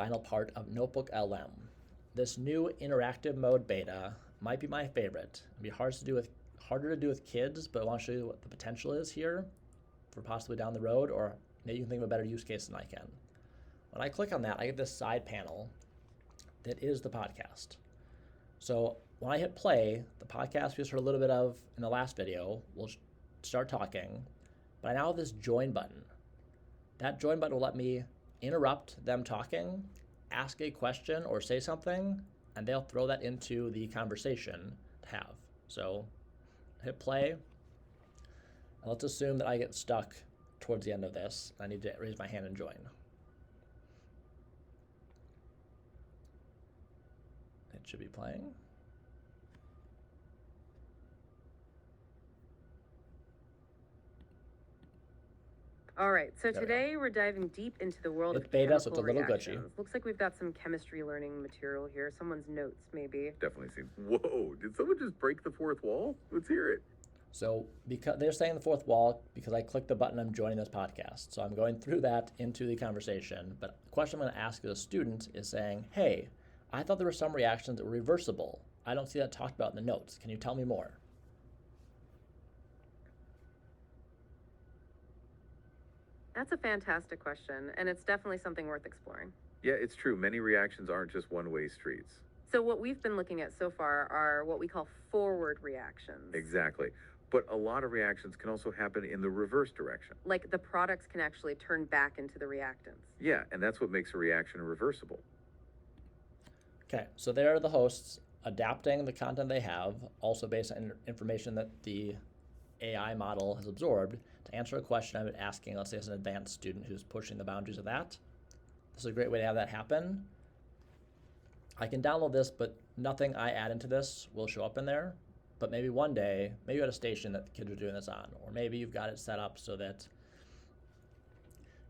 Final part of Notebook LM. This new interactive mode beta might be my favorite. It'd be harder to do with kids, but I want to show you what the potential is here for possibly down the road, or maybe you can think of a better use case than I can. When I click on that, I get this side panel that is the podcast. So when I hit play, the podcast we just heard a little bit of in the last video will start talking, but I now have this join button. That join button will let me interrupt them talking, ask a question or say something, and they'll throw that into the conversation to have. So hit play, and let's assume that I get stuck towards the end of this. I need to raise my hand and join. It should be playing. All right, so There we today we're diving deep into the world It's of beta, so chemical it's a little reactions. glitchy. Looks like we've got some chemistry learning material here. Someone's notes, maybe. Definitely seems. Whoa! Did someone just break the fourth wall? Let's hear it. So because they're saying the fourth wall, because I clicked the button, I'm joining this podcast. So I'm going through that into the conversation. But the question I'm going to ask as a student is saying, hey, I thought there were some reactions that were reversible. I don't see that talked about in the notes. Can you tell me more? That's a fantastic question, and it's definitely something worth exploring. Yeah, it's true. Many reactions aren't just one-way streets. So what we've been looking at so far are what we call forward reactions. Exactly. But a lot of reactions can also happen in the reverse direction. Like the products can actually turn back into the reactants. Yeah, and that's what makes a reaction reversible. Okay, so there are the hosts adapting the content they have, also based on information that the AI model has absorbed, to answer a question I've been asking, let's say as an advanced student who's pushing the boundaries of that. This is a great way to have that happen. I can download this, but nothing I add into this will show up in there. But maybe one day, maybe you're at a station that the kids are doing this on, or maybe you've got it set up so that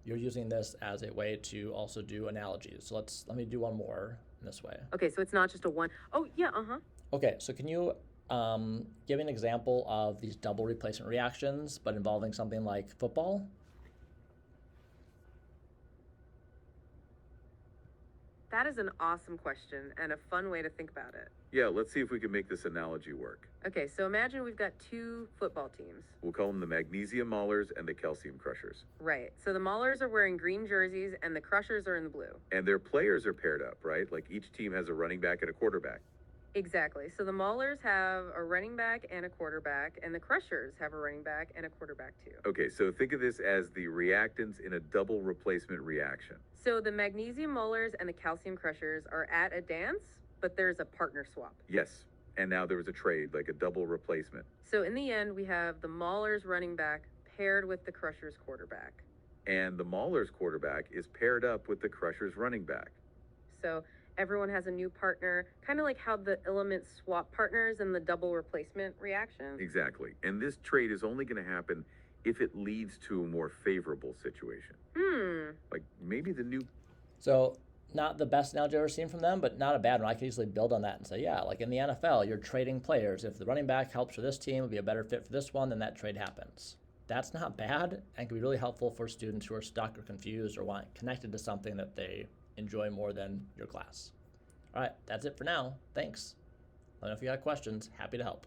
you're using this as a way to also do analogies. So let me do one more in this way. Okay, so it's not just a one. Oh, yeah, Okay, so can you give an example of these double replacement reactions, but involving something like football? That is an awesome question and a fun way to think about it. Yeah, let's see if we can make this analogy work. Okay, so imagine we've got two football teams. We'll call them the magnesium maulers and the calcium crushers. Right. So the Maulers are wearing green jerseys and the Crushers are in the blue. And their players are paired up, right? Like each team has a running back and a quarterback. Exactly. So the Maulers have a running back and a quarterback, and the Crushers have a running back and a quarterback too. Okay, so think of this as the reactants in a double replacement reaction. So the magnesium Maulers and the calcium Crushers are at a dance, but there's a partner swap. Yes, and now there was a trade, like a double replacement. So in the end, we have the Maulers running back paired with the Crushers quarterback. And the Maulers quarterback is paired up with the Crushers running back. So everyone has a new partner, kind of like how the elements swap partners in the double replacement reaction. Exactly. And this trade is only going to happen if it leads to a more favorable situation. Like maybe the new... So not the best analogy I've ever seen from them, but not a bad one. I can easily build on that and say, yeah, like in the NFL, you're trading players. If the running back helps for this team, it would be a better fit for this one, then that trade happens. That's not bad and can be really helpful for students who are stuck or confused or want connected to something that they enjoy more than your class. All right, that's it for now. Thanks. Let me know if you got questions. Happy to help.